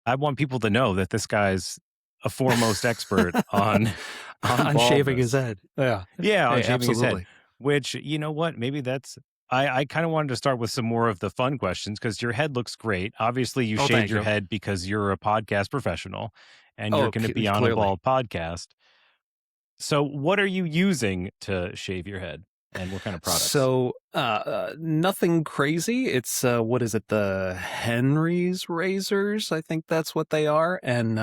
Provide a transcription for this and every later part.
I want people to know that this guy's a foremost expert on on On shaving his baldness. head. Yeah. Yeah, on Hey, shaving his head, absolutely. which, you know what? Maybe that's I kinda wanted to start with some more of the fun questions because your head looks great. Obviously, you Oh, shaved thank your you. head because you're a podcast professional and you're Oh, gonna be on a clearly. bald podcast. So, what are you using to shave your head, and what kind of products? So, nothing crazy. It's, what is it? The Henry's razors. I think that's what they are. And,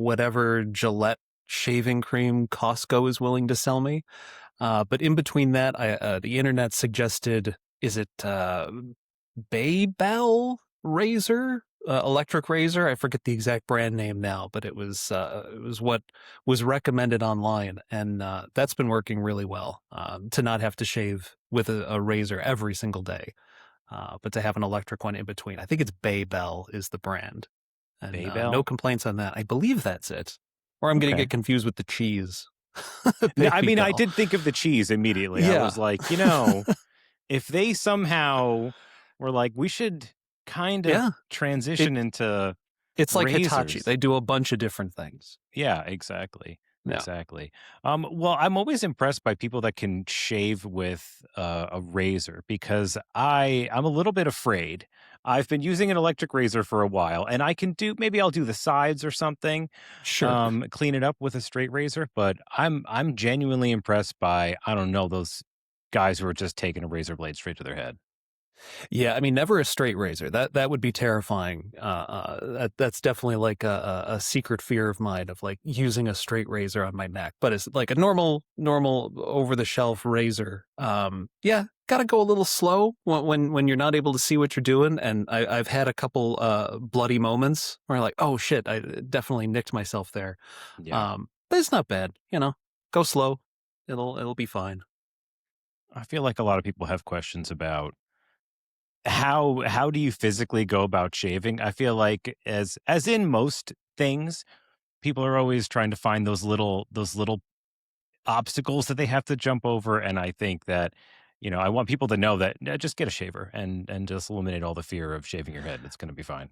whatever Gillette shaving cream Costco is willing to sell me. But in between that, the internet suggested, is it, Baybell razor, electric razor. I forget the exact brand name now, but it was what was recommended online, and that's been working really well. To not have to shave with a razor every single day, but to have an electric one in between. I think it's Baybell is the brand, and no Baybel? complaints on that. I believe that's it, or I'm going to Okay. get confused with the cheese. No, I mean, I Baybell. did think of the cheese immediately. I Yeah. was like, if they somehow were like, "We should kind of Yeah. It transition into it's like Hitachi. razors." They do a bunch of different things. Yeah, exactly. Yeah. Exactly. Well, I'm always impressed by people that can shave with a razor because I'm a little bit afraid. I've been using an electric razor for a while, and I can do maybe I'll do the sides or something, Sure. clean it up with a straight razor. But I'm genuinely impressed by I don't know those guys who are just taking a razor blade straight to their head. Yeah, I mean, never a straight razor. That would be terrifying. That's definitely like a secret fear of mine of like using a straight razor on my neck. But it's like a normal over the shelf razor. Yeah, got to go a little slow when you're not able to see what you're doing. And I've had a couple bloody moments where I'm like, oh shit, I definitely nicked myself there. Yeah. But it's not bad. Go slow. It'll be fine. I feel like a lot of people have questions about how do you physically go about shaving? I feel like as in most things, people are always trying to find those little obstacles that they have to jump over, and I think that, I want people to know that just get a shaver and just eliminate all the fear of shaving your head. It's going to be fine.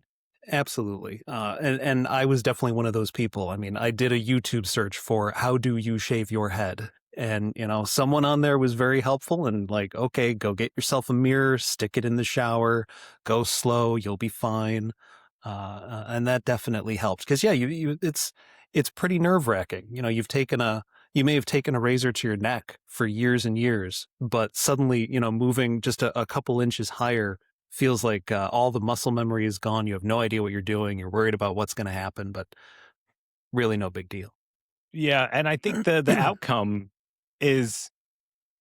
Absolutely. And I was definitely one of those people. I mean, I did a YouTube search for how do you shave your head? And, someone on there was very helpful and like, okay, go get yourself a mirror, stick it in the shower, go slow, you'll be fine. And that definitely helped. Cause yeah, it's pretty nerve wracking. You may have taken a razor to your neck for years and years, but suddenly, moving just a couple inches higher feels like all the muscle memory is gone. You have no idea what you're doing. You're worried about what's going to happen, but really no big deal. Yeah, and I think the outcome is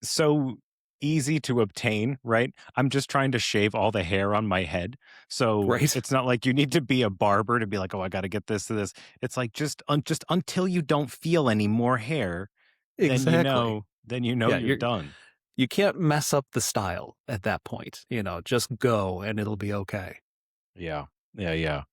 so easy to obtain, right? I'm just trying to shave all the hair on my head. So Right? it's not like you need to be a barber to be like, "Oh, I got to get this to this." It's like just until you don't feel any more hair, then Exactly. Yeah, you're done. you can't mess up the style at that point. Just go and it'll be okay. Yeah. Yeah, yeah.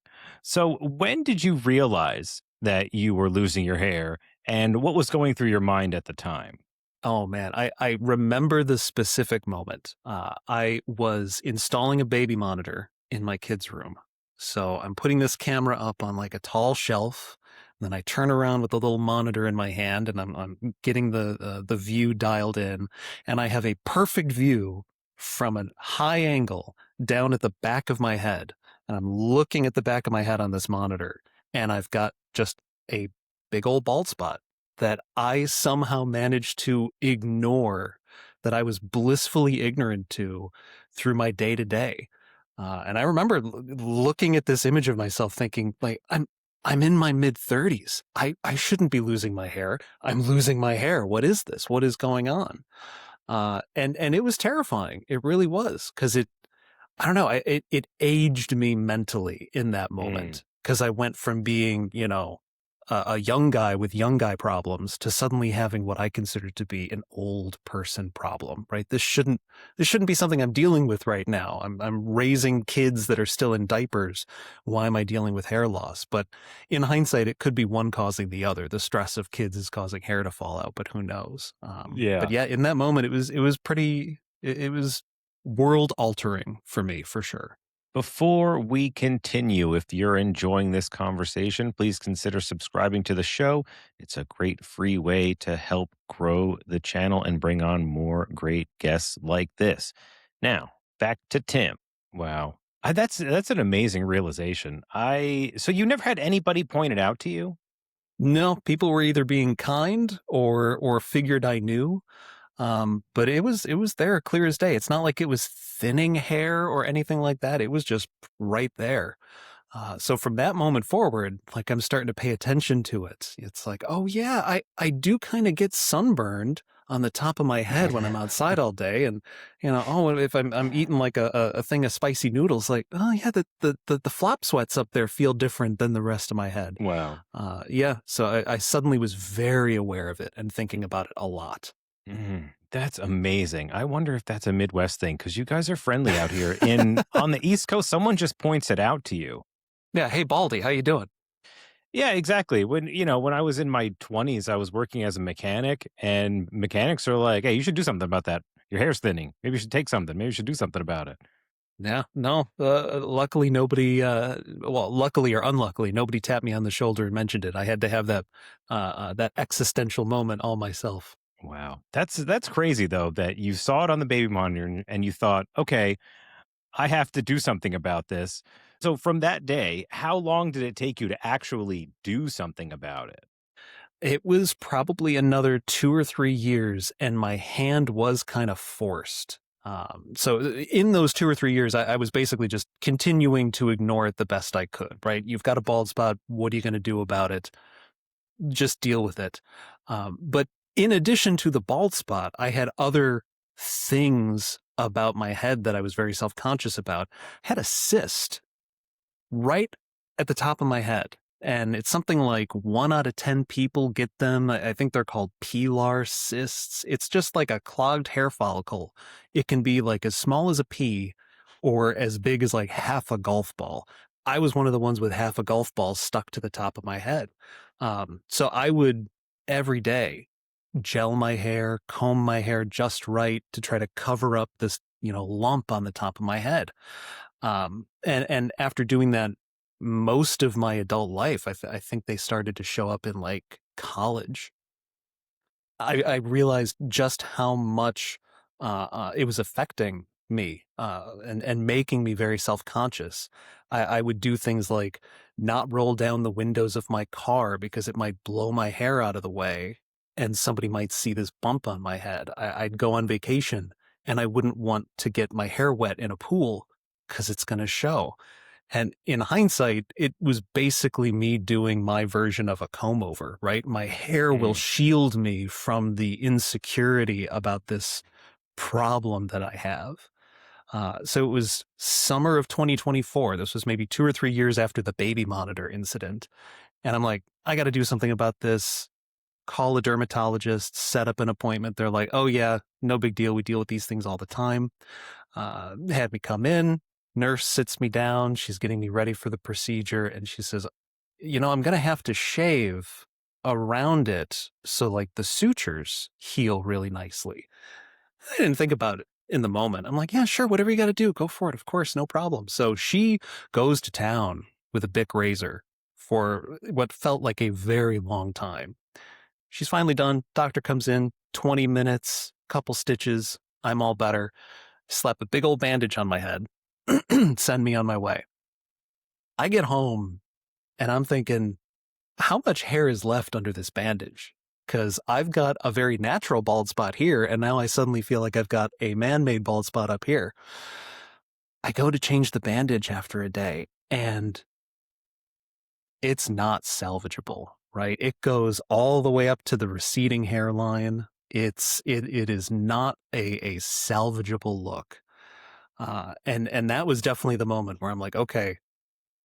So when did you realize that you were losing your hair and what was going through your mind at the time? Oh man, I remember the specific moment. I was installing a baby monitor in my kid's room. So I'm putting this camera up on like a tall shelf. Then I turn around with the little monitor in my hand, and I'm getting the view dialed in, and I have a perfect view from a high angle down at the back of my head, and I'm looking at the back of my head on this monitor, and I've got just a big old bald spot that I somehow managed to ignore, that I was blissfully ignorant to through my day to day. And I remember looking at this image of myself thinking, like, I'm in my mid 30s. I shouldn't be losing my hair. I'm losing my hair. What is this? What is going on? And it was terrifying. It really was. Cause I don't know, it aged me mentally in that Mm. moment. Cause I went from being, a young guy with young guy problems to suddenly having what I consider to be an old person problem, right? This shouldn't be something I'm dealing with right now. I'm raising kids that are still in diapers. Why am I dealing with hair loss? But in hindsight, it could be one causing the other. The stress of kids is causing hair to fall out, but who knows? But Yeah. yeah, in that moment, it was world altering for me, for sure. Before we continue, if you're enjoying this conversation, please consider subscribing to the show. It's a great free way to help grow the channel and bring on more great guests like this. Now, back to Tim. Wow. That's an amazing realization. I so you never had anybody point it out to you? No, people were either being kind or figured I knew. But it was there clear as day. It's not like it was thinning hair or anything like that. It was just right there. So from that moment forward, like I'm starting to pay attention to it. It's like, oh yeah, I do kind of get sunburned on the top of my head when I'm outside all day, and oh, if I'm eating like a thing of spicy noodles, like, oh yeah, the flop sweats up there feel different than the rest of my head. Wow. Yeah, so I suddenly was very aware of it and thinking about it a lot. That's amazing. I wonder if that's a Midwest thing because you guys are friendly out here. In on the East Coast, someone just points it out to you. Yeah, hey Baldy, how you doing? Yeah, exactly. When I was in my 20s, I was working as a mechanic, and mechanics are like, "Hey, you should do something about that. Your hair's thinning. Maybe you should take something. Maybe you should do something about it." Yeah, no. Luckily, nobody. Well, luckily or unluckily, nobody tapped me on the shoulder and mentioned it. I had to have that existential moment all myself. Wow. That's crazy though that you saw it on the baby monitor and you thought, "Okay, I have to do something about this." So from that day, how long did it take you to actually do something about it? It was probably another 2 or 3 years, and my hand was kind of forced. So in those 2 or 3 years, I was basically just continuing to ignore it the best I could. Right? You've got a bald spot. What are you going to do about it? Just deal with it. But in addition to the bald spot, I had other things about my head that I was very self-conscious about. I had a cyst right at the top of my head. And it's something like 1 out of 10 people get them. I think they're called pilar cysts. It's just like a clogged hair follicle. It can be like as small as a pea or as big as like half a golf ball. I was one of the ones with half a golf ball stuck to the top of my head. So I would every day gel my hair, comb my hair just right to try to cover up this, lump on the top of my head. And after doing that most of my adult life, I think they started to show up in like college. I realized just how much it was affecting me and making me very self-conscious. I would do things like not roll down the windows of my car because it might blow my hair out of the way and somebody might see this bump on my head. I'd go on vacation and I wouldn't want to get my hair wet in a pool because it's going to show. And in hindsight, it was basically me doing my version of a comb over, right? My hair will Mm, shield me from the insecurity about this problem that I have. So it was summer of 2024. This was maybe 2 or 3 years after the baby monitor incident. And I'm like, I got to do something about this. Call a dermatologist, set up an appointment. They're like, oh, yeah, no big deal. We deal with these things all the time. Had me come in. Nurse sits me down. She's getting me ready for the procedure. And she says, I'm going to have to shave around it so like the sutures heal really nicely. I didn't think about it in the moment. I'm like, yeah, sure, whatever you got to do, go for it. Of course, no problem. So she goes to town with a Bic razor for what felt like a very long time. She's finally done. Doctor comes in, 20 minutes, couple stitches. I'm all better. Slap a big old bandage on my head, send me on my way. I get home and I'm thinking, how much hair is left under this bandage? Because I've got a very natural bald spot here, and now I suddenly feel like I've got a man-made bald spot up here. I go to change the bandage after a day, and it's not salvageable, right? It goes all the way up to the receding hairline. It is not a salvageable look. And that was definitely the moment where I'm like, okay,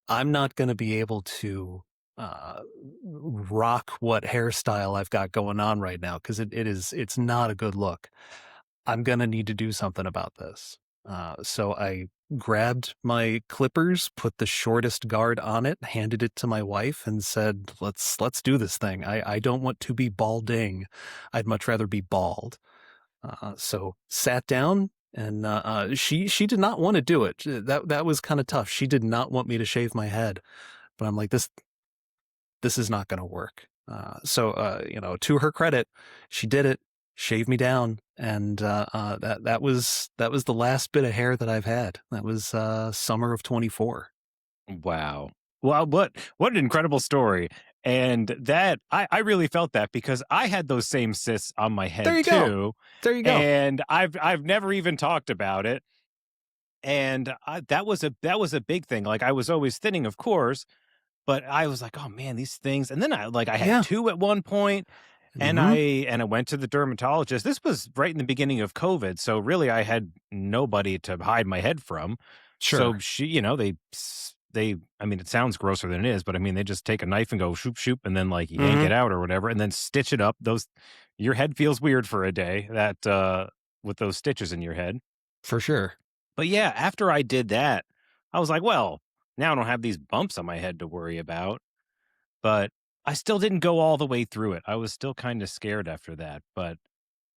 I'm not going to be able to uh, rock what hairstyle I've got going on right now because it's not a good look. I'm going to need to do something about this. So I grabbed my clippers, put the shortest guard on it, handed it to my wife, and said, "Let's do this thing. I don't want to be balding. I'd much rather be bald." So sat down, and she did not want to do it. That was kind of tough. She did not want me to shave my head, but I'm like, this is not going to work. To her credit, she did it, shaved me down, and that was the last bit of hair that I've had. That was summer of 24. Wow. Well, what an incredible story. And that I really felt that because I had those same cysts on my There head you go. too. There you go. And I've never even talked about it. And that was a big thing. Like I was always thinning, of course, but I was like, oh man, these things. And then I had Yeah. two at one point, and Hmm. I went to the dermatologist. This was right in the beginning of COVID, so really I had nobody to hide my head from. So Sure. she, they I mean, it sounds grosser than it is, but I mean, they just take a knife and go shoop shoop, and then like yank Hmm. it out or whatever, and then stitch it up. Those Your head feels weird for a day that with those stitches in your head. For sure. But yeah, after I did that, I was like, well, now I don't have these bumps on my head to worry about. But I still didn't go all the way through it. I was still kind of scared after that. But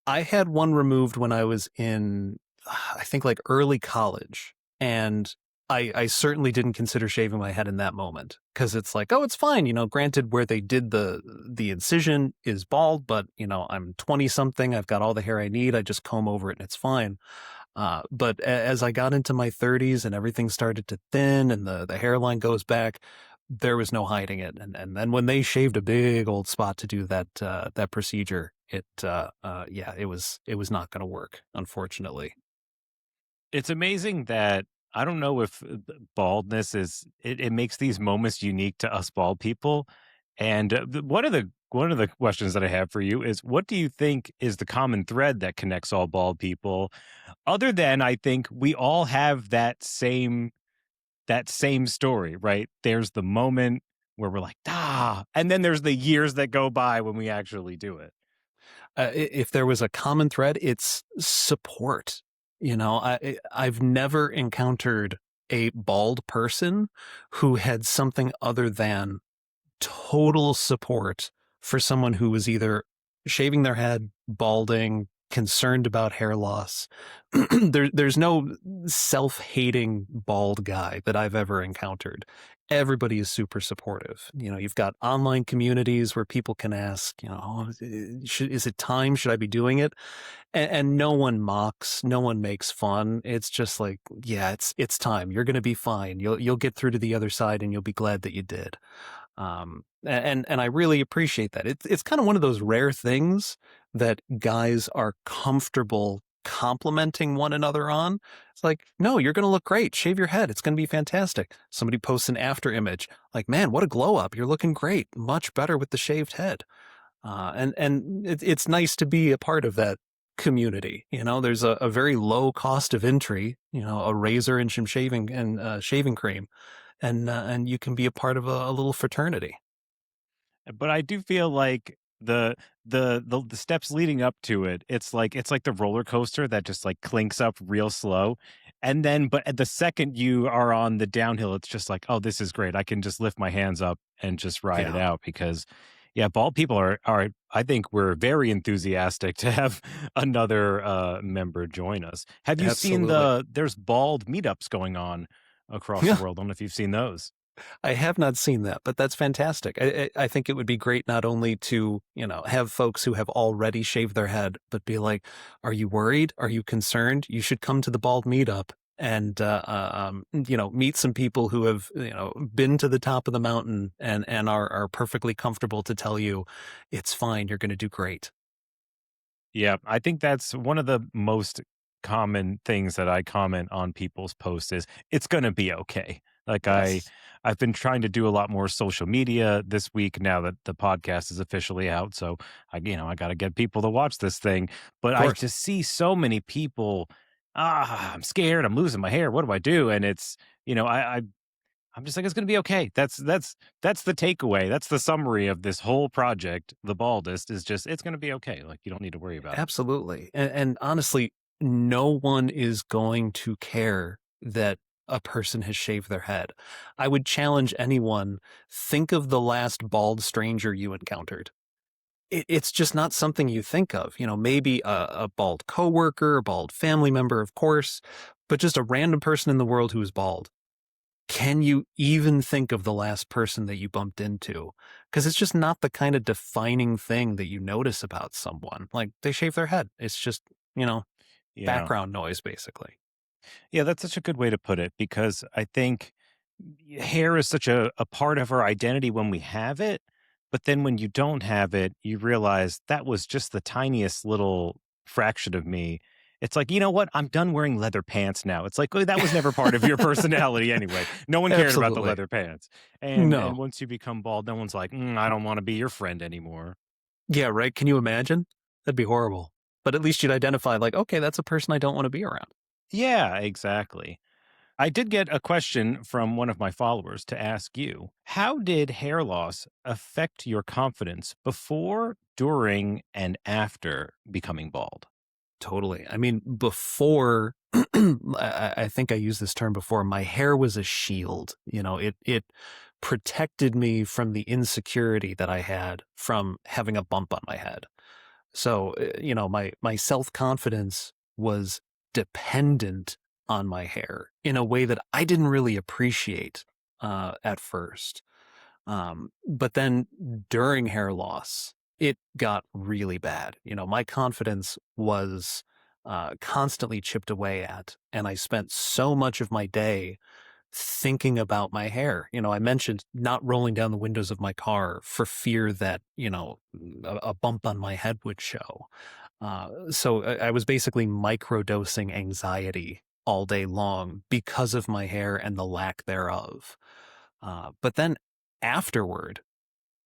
I had one removed when I was in, I think, like early college, and I certainly didn't consider shaving my head in that moment because it's like, oh, it's fine. Granted, where they did the incision is bald, but I'm 20 something. I've got all the hair I need. I just comb over it and it's fine. But as I got into my 30s and everything started to thin and the hairline goes back, there was no hiding it. And then when they shaved a big old spot to do that procedure, it was not going to work, unfortunately. it's amazing that I don't know if baldness it makes these moments unique to us bald people. And one of the questions that I have for you is, what do you think is the common thread that connects all bald people? Other than I think we all have that same story, right? There's the moment where we're like, ah, and then there's the years that go by when we actually do it. If there was a common thread, it's support. I've never encountered a bald person who had something other than total support for someone who was either shaving their head, balding, concerned about hair loss. There's no self-hating bald guy that I've ever encountered. Everybody is super supportive. You've got online communities where people can ask, "Oh, is it time? Should I be doing it?" And no one mocks, no one makes fun. It's just like, yeah, it's time. You're going to be fine. You'll get through to the other side, and you'll be glad that you did. And I really appreciate that. It's kind of one of those rare things that guys are comfortable complimenting one another on. It's like, no, you're going to look great. Shave your head. It's going to be fantastic. Somebody posts an after image, like, man, what a glow up. You're looking great. Much better with the shaved head. It's nice to be a part of that community. There's a very low cost of entry. A razor and some shaving cream, and you can be a part of a little fraternity. But I do feel like the steps leading up to it, it's like the roller coaster that just like clinks up real slow. And then but at the second you are on the downhill, it's just like, oh, this is great. I can just lift my hands up and just ride it Yeah, out because yeah, bald people are I think we're very enthusiastic to have another member join us. Have you seen absolutely. there's bald meetups going on across the Yeah, world? I don't know if you've seen those. I have not seen that, but that's fantastic. I think it would be great not only to, have folks who have already shaved their head, but be like, are you worried? Are you concerned? You should come to the bald meetup and, meet some people who have, been to the top of the mountain and are perfectly comfortable to tell you it's fine. You're going to do great. Yeah, I think that's one of the most common things that I comment on people's posts is it's going to be okay. Like Yes, I've been trying to do a lot more social media this week now that the podcast is officially out, so I got to get people to watch this thing, but of I course. just see so many people I'm scared, I'm losing my hair. What do I do? And it's, I'm just like, it's gonna be okay. That's the takeaway. That's the summary of this whole project. The baldest is just it's gonna be okay. Like you don't need to worry about it. Absolutely. And honestly, no one is going to care that a person has shaved their head. I would challenge anyone, think of the last bald stranger you encountered. it's just not something you think of. Maybe a bald coworker, a bald family member, of course, but just a random person in the world who is bald. Can you even think of the last person that you bumped into? Because it's just not the kind of defining thing that you notice about someone. Like they shave their head. It's just, you know, Yeah. background noise, basically. Yeah, that's such a good way to put it because I think hair is such a part of our identity when we have it. But then when you don't have it, you realize that was just the tiniest little fraction of me. It's like, you know what? I'm done wearing leather pants now. It's like, oh, that was never part of your personality anyway. No one cared about the Absolutely. leather pants. And No. once you become bald, no one's like, I don't want to be your friend anymore. Yeah, right. Can you imagine? That'd be horrible. But at least you'd identify, like, okay, that's a person I don't want to be around. Yeah, exactly. I did get a question from one of my followers to ask you. How did hair loss affect your confidence before, during, and after becoming bald? Totally. I mean, before, I think I used this term before, my hair was a shield. It protected me from the insecurity that I had from having a bump on my head. So, my self-confidence was dependent on my hair in a way that I didn't really appreciate at first. But then during hair loss, it got really bad. My confidence was constantly chipped away at, and I spent so much of my day thinking about my hair. I mentioned not rolling down the windows of my car for fear that, a bump on my head would show. So I was basically microdosing anxiety all day long because of my hair and the lack thereof. But then afterward,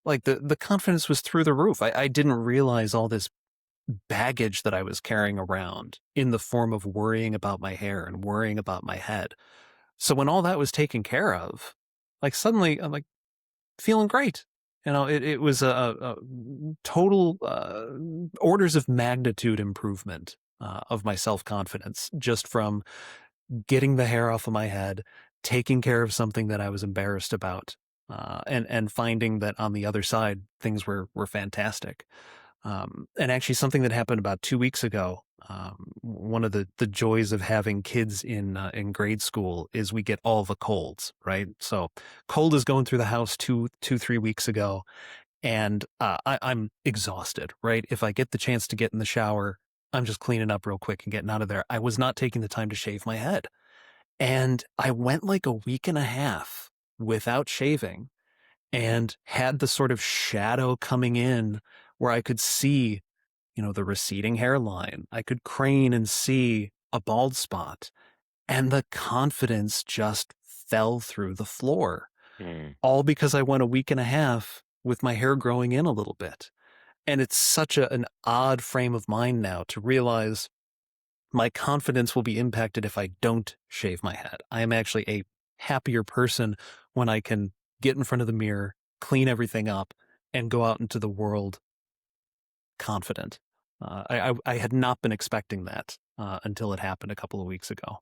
like the confidence was through the roof. I didn't realize all this baggage that I was carrying around in the form of worrying about my hair and worrying about my head. So when all that was taken care of, like suddenly I'm like feeling great. It was a total orders of magnitude improvement of my self confidence just from getting the hair off of my head, taking care of something that I was embarrassed about, and finding that on the other side things were fantastic. And actually, something that happened about 2 weeks ago. One of the joys of having kids in grade school is we get all the colds, right? So, cold is going through the house 3 weeks ago, and I'm exhausted, right? If I get the chance to get in the shower, I'm just cleaning up real quick and getting out of there. I was not taking the time to shave my head, and I went like a week and a half without shaving and had the sort of shadow coming in where I could see, the receding hairline. I could crane and see a bald spot, and the confidence just fell through the floor, Mm. all because I went a week and a half with my hair growing in a little bit. And it's such an odd frame of mind now to realize my confidence will be impacted if I don't shave my head. I am actually a happier person when I can get in front of the mirror, clean everything up, and go out into the world confident. I had not been expecting that until it happened a couple of weeks ago.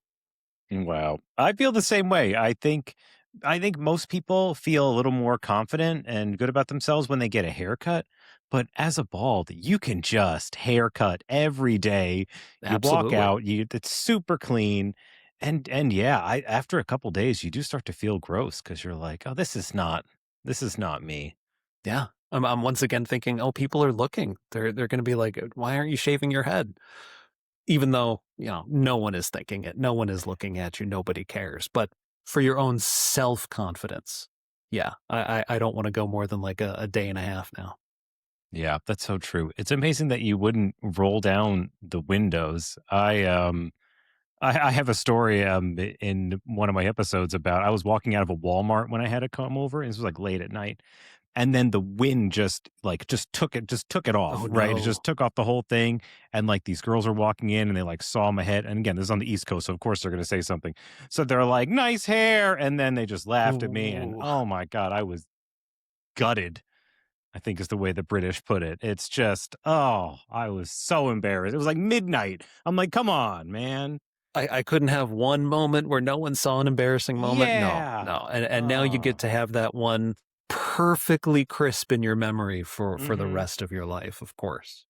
Wow. I feel the same way. I think most people feel a little more confident and good about themselves when they get a haircut, but as a bald, you can just haircut every day. You walk Absolutely. out, it's super clean. And yeah, I after a couple days you do start to feel gross cuz you're like, "Oh, this is not me." Yeah. I'm once again thinking, oh, people are looking. They're going to be like, why aren't you shaving your head? Even though, no one is thinking it. No one is looking at you. Nobody cares. But for your own self confidence, yeah, I don't want to go more than like a day and a half now. Yeah, that's so true. It's amazing that you wouldn't roll down the windows. I have a story in one of my episodes about I was walking out of a Walmart when I had to come over, and this was like late at night, and then the wind just took it off, Oh, right? It just no. took off the whole thing, and like these girls are walking in, and they like saw my head, and again, this is on the East Coast, so of course they're gonna say something. So they're like, "Nice hair," and then they just laughed at me, and Ooh. oh my god, I was gutted. I think is the way the British put it. It's just, oh, I was so embarrassed. It was like midnight. I'm like, come on, man. I couldn't have one moment where no one saw an embarrassing moment. No, Yeah. no. And now you get Oh, to have that one perfectly crisp in your memory for the Mhm. rest of your life, of course.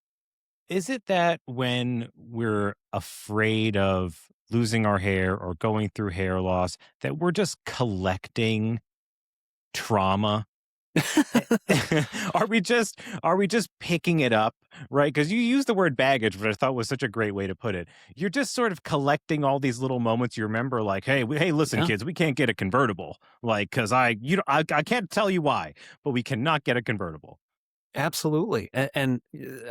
Is it that when we're afraid of losing our hair or going through hair loss, that we're just collecting trauma? Eh, are we just picking it up, right? Because you use the word baggage, which I thought was such a great way to put it. You're just sort of collecting all these little moments you remember, like, hey, listen, Yeah. kids, we can't get a convertible, like, because I can't tell you why, but we cannot get a convertible. Absolutely. And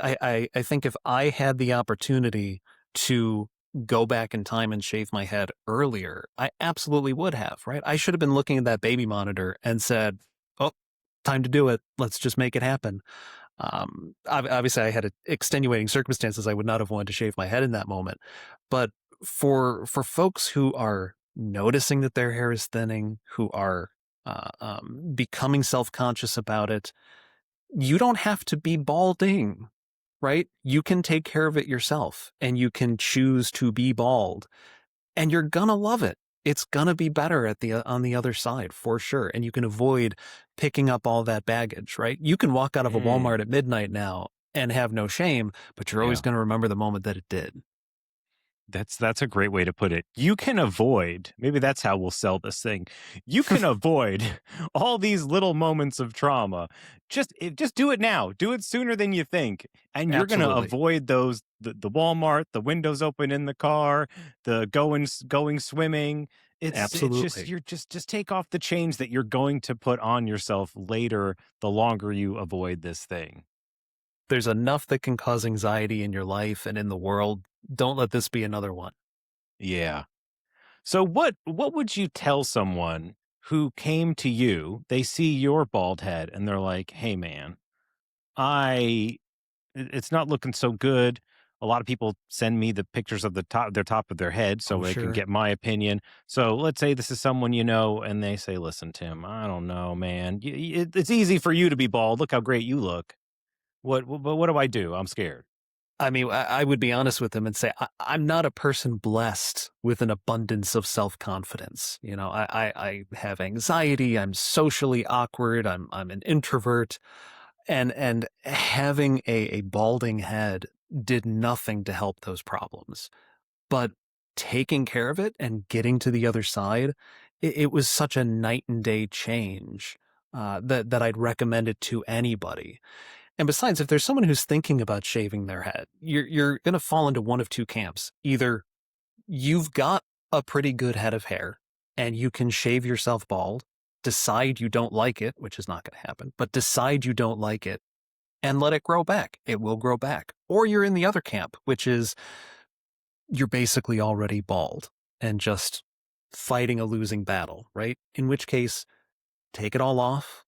I think if I had the opportunity to go back in time and shave my head earlier, I absolutely would have, right? I should have been looking at that baby monitor and said, "Oh, time to do it. Let's just make it happen." Obviously, I had extenuating circumstances. I would not have wanted to shave my head in that moment. But for folks who are noticing that their hair is thinning, who are becoming self conscious about it, you don't have to be balding, right? You can take care of it yourself and you can choose to be bald and you're gonna love it. It's gonna be better at the on the other side for sure. And you can avoid picking up all that baggage, right? You can walk out of a Mm, Walmart at midnight now and have no shame, but you're always yeah. gonna remember the moment that it did. That's a great way to put it. You can avoid, maybe that's how we'll sell this thing. You can avoid all these little moments of trauma. Just do it now. Do it sooner than you think. And you're going to Absolutely. avoid those the Walmart, the windows open in the car, the going swimming. It's just Absolutely. you're just take off the chains that you're going to put on yourself later the longer you avoid this thing. There's enough that can cause anxiety in your life and in the world. Don't let this be another one. Yeah. So what would you tell someone who came to you, they see your bald head and they're like, "Hey man, it's not looking so good." A lot of people send me the pictures of their top of their head Oh, so they can sure. get my opinion. So let's say this is someone you know and they say, "Listen, Tim, I don't know, man. It's easy for you to be bald. Look how great you look. What do I do? I'm scared." I mean, I would be honest with him and say, I'm not a person blessed with an abundance of self confidence. You know, I have anxiety. I'm socially awkward. I'm an introvert, and having a balding head did nothing to help those problems. But taking care of it and getting to the other side, it was such a night and day change that I'd recommend it to anybody. And besides, if there's someone who's thinking about shaving their head, you're going to fall into one of two camps. Either you've got a pretty good head of hair and you can shave yourself bald, decide you don't like it, which is not going to happen, but decide you don't like it and let it grow back. It will grow back. Or you're in the other camp, which is you're basically already bald and just fighting a losing battle, right? In which case, take it all off.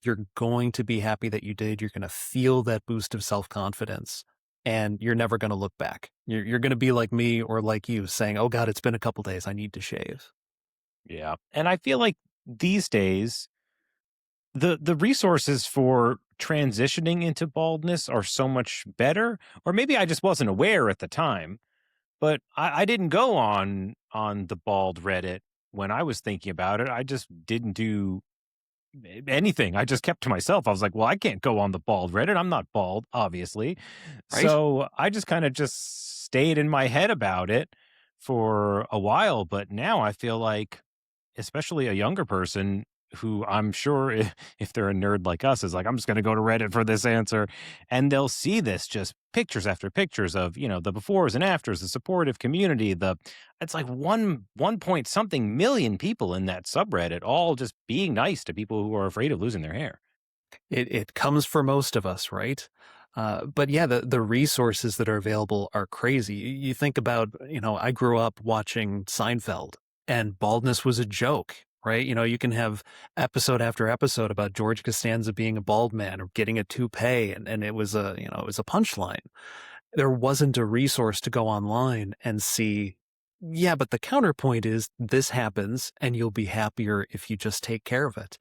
You're going to be happy that you did. You're going to feel that boost of self confidence and you're never going to look back. You're going to be like me or like you saying, oh God, it's been a couple days. I need to shave. Yeah. And I feel like these days the resources for transitioning into baldness are so much better, or maybe I just wasn't aware at the time, but I didn't go on the bald Reddit when I was thinking about it. I just didn't do anything. I just kept to myself. I was like, well, I can't go on the bald Reddit. I'm not bald, obviously. Right? So I just kind of just stayed in my head about it for a while. But now I feel like, especially a younger person who I'm sure if they're a nerd like us is like, I'm just going to go to Reddit for this answer. And they'll see this just pictures after pictures of, the befores and afters, the supportive community, it's like one point something million people in that subreddit, all just being nice to people who are afraid of losing their hair. It comes for most of us, right? But yeah, the resources that are available are crazy. You think about, I grew up watching Seinfeld and baldness was a joke, right? You can have episode after episode about George Costanza being a bald man or getting a toupee and it was it was a punchline. There wasn't a resource to go online and see, yeah, but the counterpoint is this happens and you'll be happier if you just take care of it.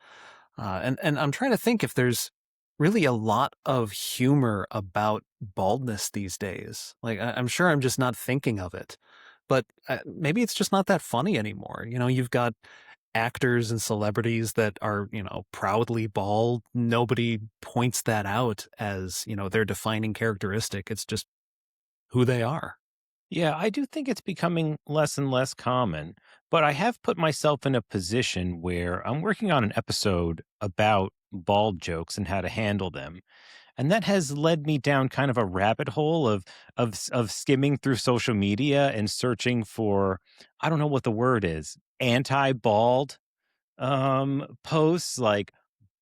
And I'm trying to think if there's really a lot of humor about baldness these days. Like I'm sure I'm just not thinking of it, but maybe it's just not that funny anymore. You've got actors and celebrities that are, proudly bald, nobody points that out as, their defining characteristic. It's just who they are. Yeah, I do think it's becoming less and less common, but I have put myself in a position where I'm working on an episode about bald jokes and how to handle them. And that has led me down kind of a rabbit hole of skimming through social media and searching for, I don't know what the word is, anti-bald posts, like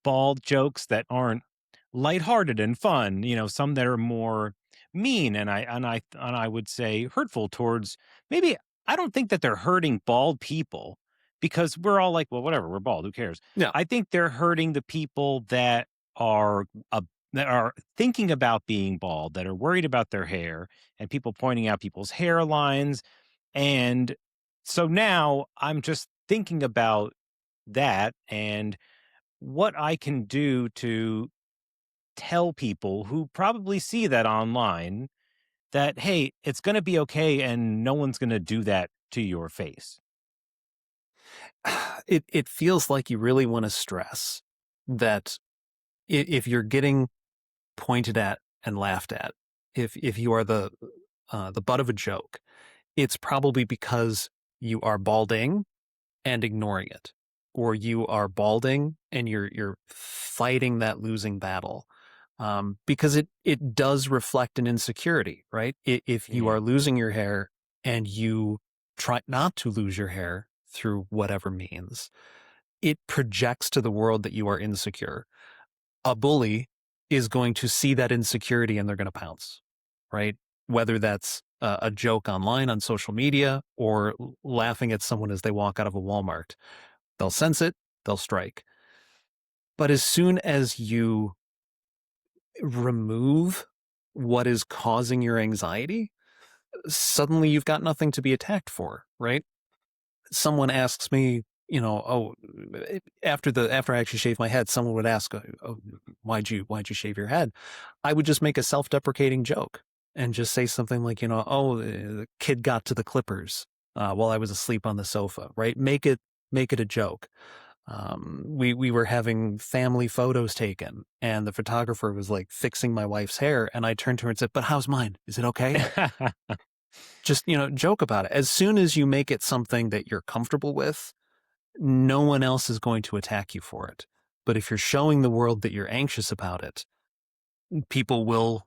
bald jokes that aren't lighthearted and fun, some that are more mean and I would say hurtful towards, maybe, I don't think that they're hurting bald people because we're all like, well, whatever, we're bald, who cares? Yeah. I think they're hurting the people are uh, that are thinking about being bald, that are worried about their hair, and people pointing out people's hairlines. And so now I'm just thinking about that and what I can do to tell people who probably see that online that, hey, it's going to be okay and no one's going to do that to your face. It feels like you really want to stress that if you're getting pointed at and laughed at, if you are the butt of a joke, it's probably because you are balding and ignoring it, or you are balding and you're fighting that losing battle. Because it does reflect an insecurity, right? If you Yeah. are losing your hair and you try not to lose your hair through whatever means, it projects to the world that you are insecure. A bully is going to see that insecurity and they're going to pounce, right? Whether that's a joke online on social media or laughing at someone as they walk out of a Walmart. They'll sense it, they'll strike. But as soon as you remove what is causing your anxiety, suddenly you've got nothing to be attacked for, right? Someone asks me, after I actually shave my head, someone would ask, "Oh, why'd you shave your head?" I would just make a self-deprecating joke and just say something like, "Oh, the kid got to the clippers while I was asleep on the sofa," right? Make it a joke. We were having family photos taken, and the photographer was like fixing my wife's hair, and I turned to her and said, "But how's mine? Is it okay?" Just, joke about it. As soon as you make it something that you're comfortable with, no one else is going to attack you for it. But if you're showing the world that you're anxious about it, people will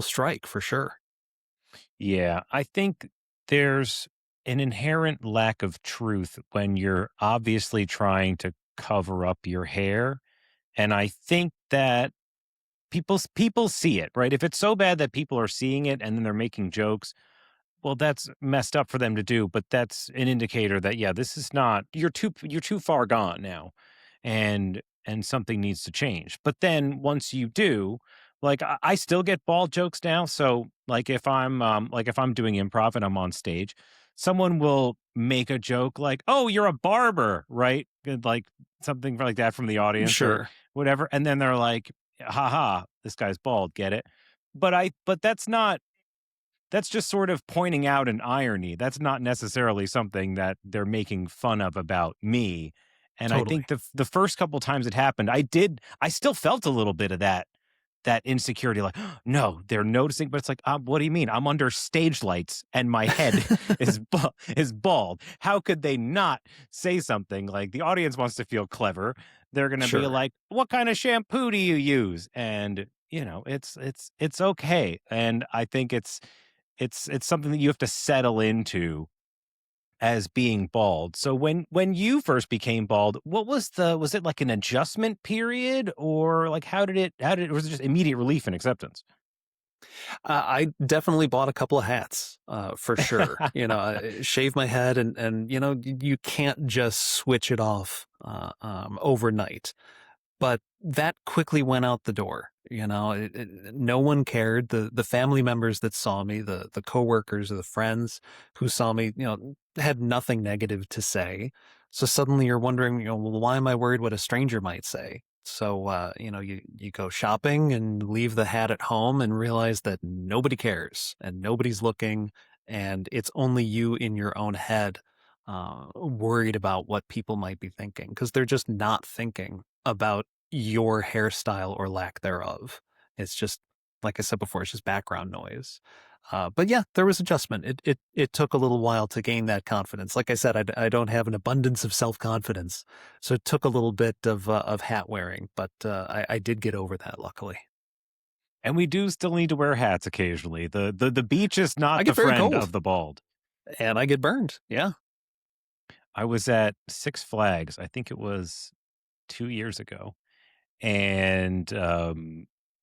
strike for sure. Yeah, I think there's an inherent lack of truth when you're obviously trying to cover up your hair. And I think that people see it, right? If it's so bad that people are seeing it and then they're making jokes, well, that's messed up for them to do, but that's an indicator that, yeah, this is not, you're too far gone now, and something needs to change. But then once you do, like I still get bald jokes now. So like if I'm doing improv and I'm on stage, someone will make a joke like, "Oh, you're a barber," right? And like something like that from the audience or Sure, whatever, and then they're like, "Ha, this guy's bald, get it?" But that's just sort of pointing out an irony. That's not necessarily something that they're making fun of about me. And I totally. think the first couple times it happened, I still felt a little bit of that insecurity, like, no, they're noticing, but it's like, what do you mean? I'm under stage lights and my head is bald. How could they not say something? Like the audience wants to feel clever. They're going to be Sure. like, what kind of shampoo do you use? And it's okay. And I think it's something that you have to settle into as being bald. So when you first became bald, what was it like an adjustment period, or like was it just immediate relief and acceptance? I definitely bought a couple of hats, for sure. Shave my head, and you can't just switch it off overnight. But that quickly went out the door. No one cared. The family members that saw me, the coworkers or the friends who saw me, had nothing negative to say. So suddenly you're wondering, well, why am I worried what a stranger might say? So, you go shopping and leave the hat at home and realize that nobody cares and nobody's looking, and it's only you in your own head worried about what people might be thinking because they're just not thinking about your hairstyle or lack thereof. It's just, like I said before, it's just background noise. But yeah, there was adjustment. It took a little while to gain that confidence. Like I said, I don't have an abundance of self-confidence, so it took a little bit of hat wearing, but I did get over that, luckily. And we do still need to wear hats occasionally. The beach is I not the get very friend cold of the bald. and I get burned. Yeah. I was at Six Flags, I think it was 2 years ago, and,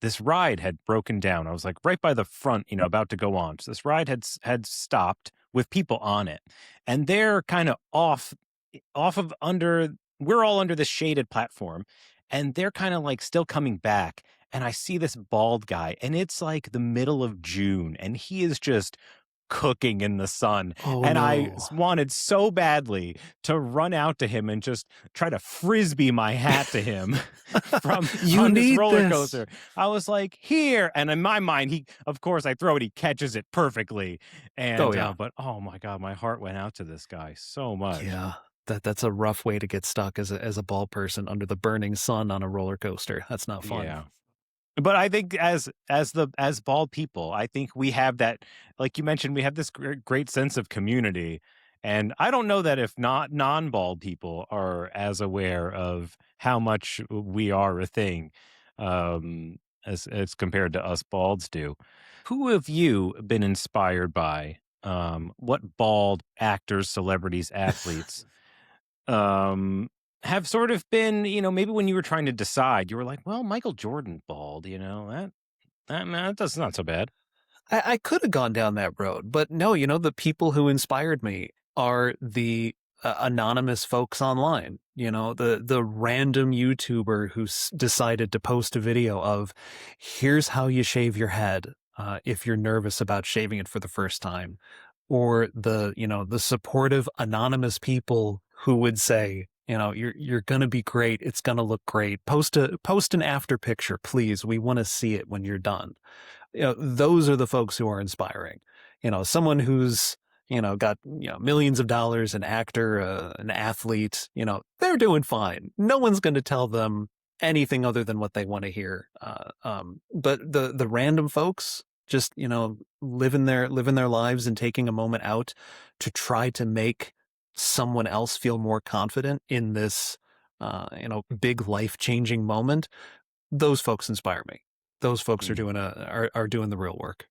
this ride had broken down. I was, like, right by the front, about to go on. So this ride had stopped with people on it, and they're kinda off of under we're all under this shaded platform, and they're kinda, like, still coming back, and I see this bald guy, and it's, like, the middle of June, and he is just cooking in the sun, Oh and I no. wanted so badly to run out to him and just try to frisbee my hat to him from You on this need roller this. coaster. I was like, "Here," and in my mind, of course, I throw it, he catches it perfectly, Oh and, yeah. but, oh my god, my heart went out to this guy so much. Yeah. That's a rough way to get stuck as a bald person under the burning sun on a roller coaster. That's not fun. Yeah. But I think as bald people, I think we have that, like you mentioned, we have this great sense of community, and I don't know that if not non-bald people are as aware of how much we are a thing, as compared to us balds do. Who have you been inspired by? What bald actors, celebrities, athletes have sort of been, maybe when you were trying to decide, you were like, well, Michael Jordan bald, that's not so bad. I could have gone down that road, but no, the people who inspired me are the anonymous folks online. The random YouTuber who decided to post a video of here's how you shave your head if you're nervous about shaving it for the first time, or the supportive anonymous people who would say, you're gonna be great. It's gonna look great. Post an after picture, please. We want to see it when you're done. Those are the folks who are inspiring. Someone who's, got, millions of dollars, an actor, an athlete, they're doing fine. No one's going to tell them anything other than what they want to hear. But the random folks just, living their lives and taking a moment out to try to make someone else feel more confident in this, big life changing moment. Those folks inspire me. Those folks are Mm. doing the real work.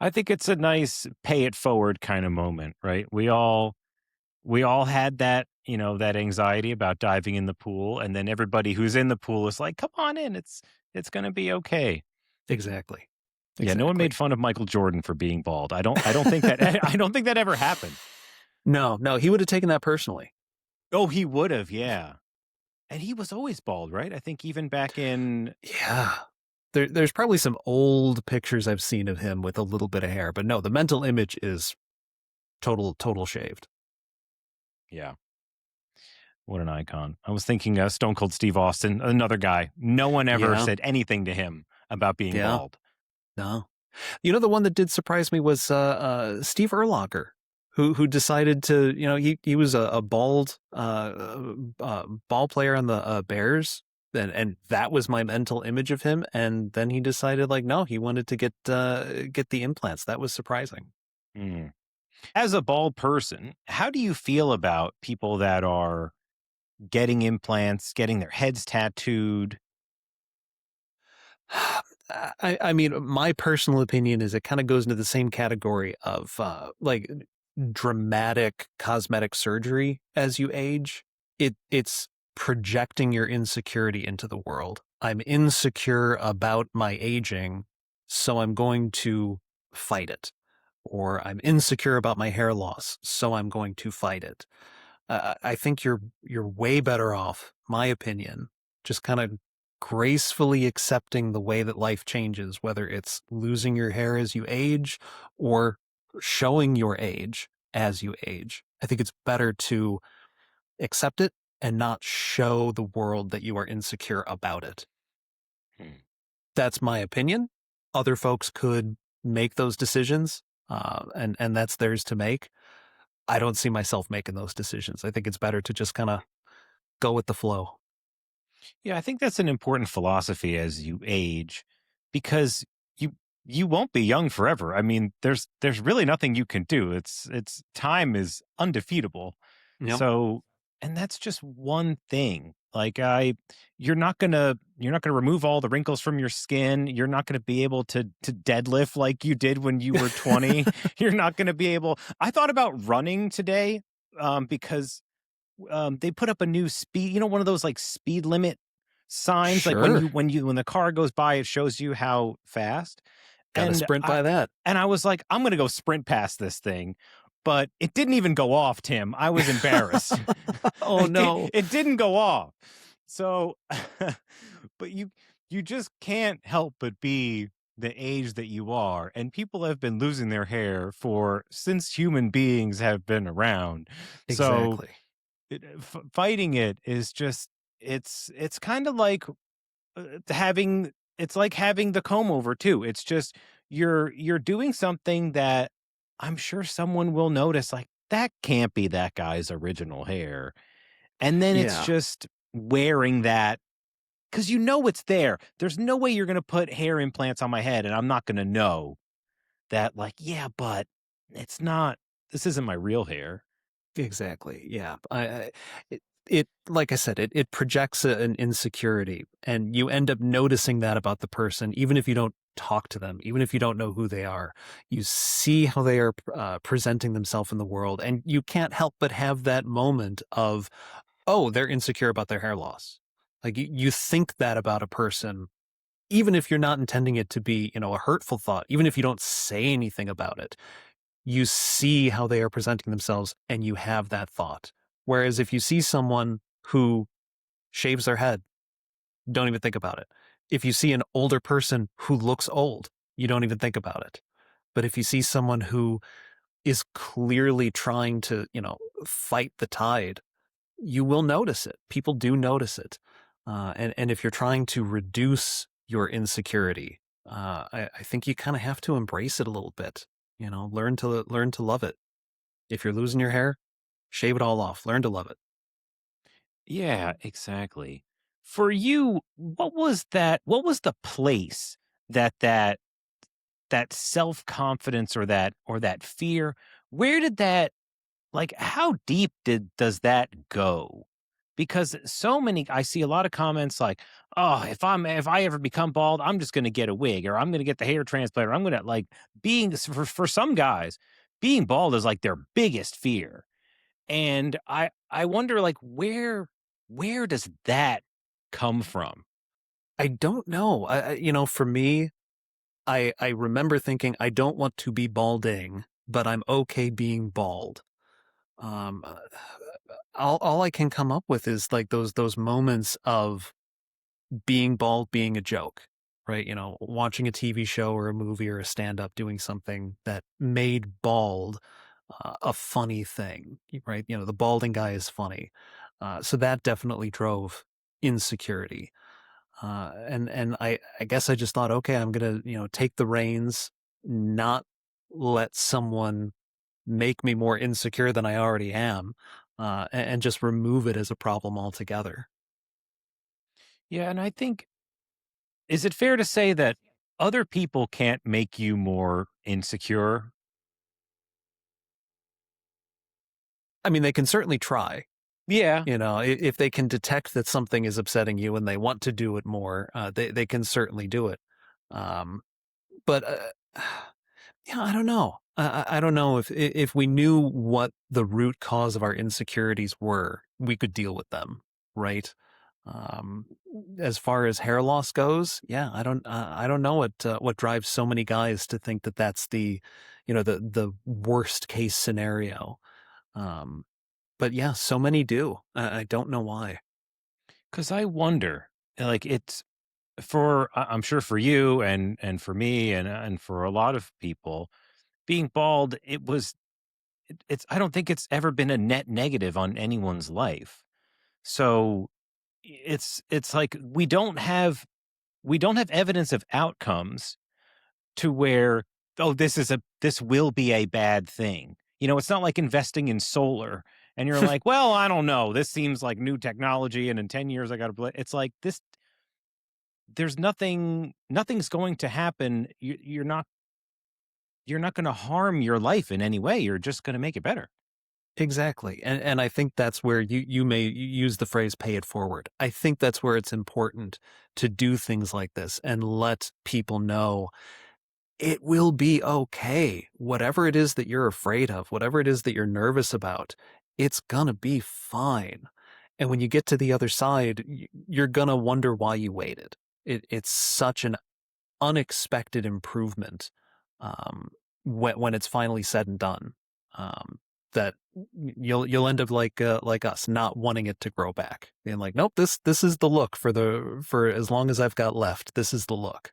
I think it's a nice pay it forward kind of moment, right? We all had that, that anxiety about diving in the pool, and then everybody who's in the pool is like, "Come on in, it's going to be okay." Exactly. Yeah, no one Exactly. made fun of Michael Jordan for being bald. I don't think that I don't think that ever happened. No, no, he would have taken that personally. Oh, he would have, yeah. And he was always bald, right? I think even back in Yeah. There's probably some old pictures I've seen of him with a little bit of hair, but no, the mental image is total shaved. yeah, what an icon. I was thinking Stone Cold Steve Austin, another guy. No one ever Yeah. said anything to him about being Yeah. bald. No. The one that did surprise me was Steve Urlacher, who decided to, he was a bald ball player on the Bears, and that was my mental image of him. And then he decided, like, no, he wanted to get the implants. That was surprising. Mm. As a bald person, how do you feel about people that are getting implants, getting their heads tattooed? I mean, my personal opinion is it kind of goes into the same category of like dramatic cosmetic surgery as you age. It's projecting your insecurity into the world. I'm insecure about my aging, so I'm going to fight it. Or I'm insecure about my hair loss, so I'm going to fight it. I think you're way better off, my opinion, just kind of gracefully accepting the way that life changes, whether it's losing your hair as you age or showing your age as you age. I think it's better to accept it and not show the world that you are insecure about it. Hmm. That's my opinion. Other folks could make those decisions, and that's theirs to make. I don't see myself making those decisions. I think it's better to just kind of go with the flow. Yeah, I think that's an important philosophy as you age because you you won't be young forever. I mean, there's really nothing you can do. It's time is undefeatable. Yep. So, and that's just one thing. Like you're not gonna remove all the wrinkles from your skin. You're not gonna be able to deadlift like you did when you were 20. You're not gonna be able I thought about running today because they put up a new speed, one of those like speed limit signs, like when Sure. when the car goes by, it shows you how fast. Got to And sprint I by that. and I was like, I'm gonna go sprint past this thing. But it didn't even go off, Tim. I was embarrassed. Oh no. It didn't go off. So but you just can't help but be the age that you are. And people have been losing their hair for since human beings have been around. So Exactly. fighting it is just it's kind of like having it's like having the comb over too. It's just you're doing something that I'm sure someone will notice like that can't be that guy's original hair. And then it's Yeah. just wearing that cuz it's there. There's no way you're going to put hair implants on my head and I'm not going to know that like yeah, but it's not this isn't my real hair. Exactly. Yeah. It like I said, it projects an insecurity, and you end up noticing that about the person, even if you don't talk to them, even if you don't know who they are. You see how they are presenting themselves in the world, and you can't help but have that moment of, oh, they're insecure about their hair loss. Like you think that about a person, even if you're not intending it to be, a hurtful thought, even if you don't say anything about it, you see how they are presenting themselves and you have that thought. Whereas if you see someone who shaves their head, don't even think about it. If you see an older person who looks old, you don't even think about it. But if you see someone who is clearly trying to, fight the tide, you will notice it. People do notice it. And if you're trying to reduce your insecurity, I think you kind of have to embrace it a little bit. Learn to love it. If you're losing your hair, shave it all off. Learn to love it. Yeah, exactly. For you, what was the place that self-confidence or that fear, where did that like how deep did does that go? Because so many I see a lot of comments like, "Oh, if I ever become bald, I'm just going to get a wig or I'm going to get the hair transplant or I'm going to like being for some guys, being bald is like their biggest fear." And I wonder like where does that come from? I don't know. For me, I remember thinking I don't want to be balding, but I'm okay being bald. Um, uh, all I can come up with is like those moments of being bald being a joke, right? Watching a TV show or a movie or a stand up doing something that made bald a funny thing, right? The balding guy is funny. So that definitely drove insecurity. And I guess I just thought, okay, I'm going to, take the reins, not let someone make me more insecure than I already am, and just remove it as a problem altogether. Yeah, and I think is it fair to say that other people can't make you more insecure? I mean, they can certainly try. Yeah. If they can detect that something is upsetting you and they want to do it more, they can certainly do it. Um, but yeah, I don't know. I don't know if we knew what the root cause of our insecurities were, we could deal with them, right? Um, as far as hair loss goes, yeah, I don't know what drives so many guys to think that that's the worst case scenario. Um, but yeah, so many do. I don't know why. Cause I wonder, like it's I'm sure for you and for me and for a lot of people, being bald, it's I don't think it's ever been a net negative on anyone's life. So it's like we don't have evidence of outcomes to where, oh, this will be a bad thing. It's not like investing in solar and you're like, "Well, I don't know. This seems like new technology and in 10 years I got to It's like this there's nothing's going to happen. You're not going to harm your life in any way. You're just going to make it better." Exactly. And I think that's where you may use the phrase pay it forward. I think that's where it's important to do things like this and let people know it will be okay. Whatever it is that you're afraid of, whatever it is that you're nervous about, it's gonna be fine. And when you get to the other side, you're gonna wonder why you waited. It's such an unexpected improvement, um, when it's finally said and done, um, that you'll end up like us, not wanting it to grow back, being like, nope, this is the look for as long as I've got left. This is the look.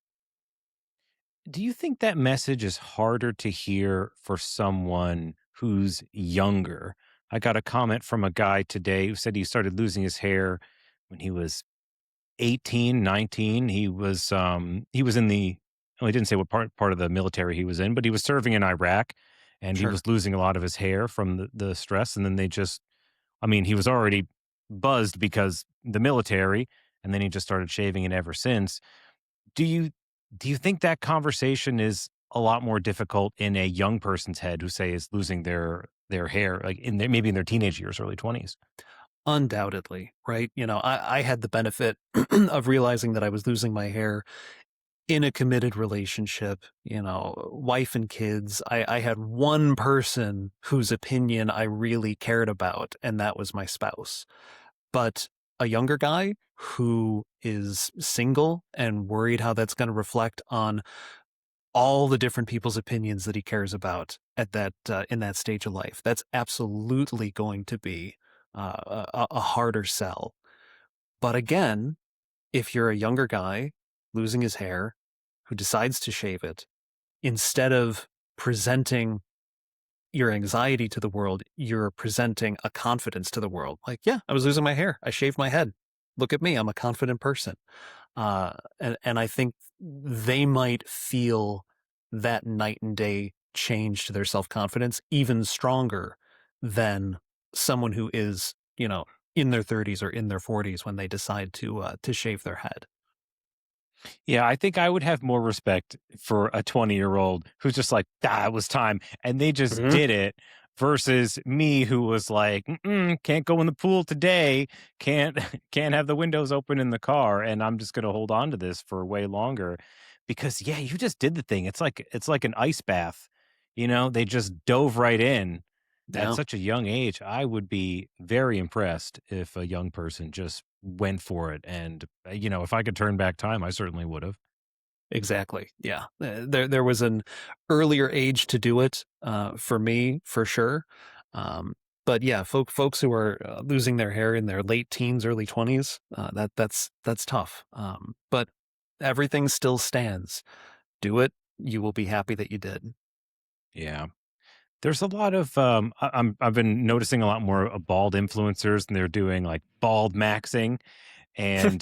Do you think that message is harder to hear for someone who's younger? I got a comment from a guy today who said he started losing his hair when he was 18, 19. He was in the well, he didn't say what part of the military he was in, but he was serving in Iraq and he Sure. was losing a lot of his hair from the stress. And then he was already buzzed because the military, and then he just started shaving it ever since. Do you do you think that conversation is a lot more difficult in a young person's head who say is losing their hair, like maybe in their teenage years, early 20s? Undoubtedly, right? I had the benefit of realizing that I was losing my hair in a committed relationship, wife and kids. I had one person whose opinion I really cared about, and that was my spouse. But a younger guy who is single and worried how that's going to reflect on all the different people's opinions that he cares about at that in that stage of life, that's absolutely going to be a harder sell. But again, if you're a younger guy losing his hair who decides to shave it, instead of presenting your anxiety to the world, you're presenting a confidence to the world. Like, yeah, I was losing my hair. I shaved my head. Look at me. I'm a confident person. And I think they might feel that night and day change to their self confidence even stronger than someone who is, in their 30s or in their 40s when they decide to shave their head. Yeah, I think I would have more respect for a 20-year-old who's just like, "Ah, it was time," and they just Mhm. did it versus me who was like, "Mm-mm, can't go in the pool today, can't can't have the windows open in the car, and I'm just gonna hold on to this for way longer." Because, yeah, you just did the thing. It's like an ice bath, they just dove right in at Yeah. such a young age. I would be very impressed if a young person just went for it. And, if I could turn back time, I certainly would have. Exactly. Yeah. There was an earlier age to do it, for me, for sure. Um, but yeah, folks who are losing their hair in their late teens, early 20s, that's tough. But everything still stands. Do it. You will be happy that you did. Yeah. There's a lot of I've been noticing a lot more of bald influencers and they're doing like bald maxing. And,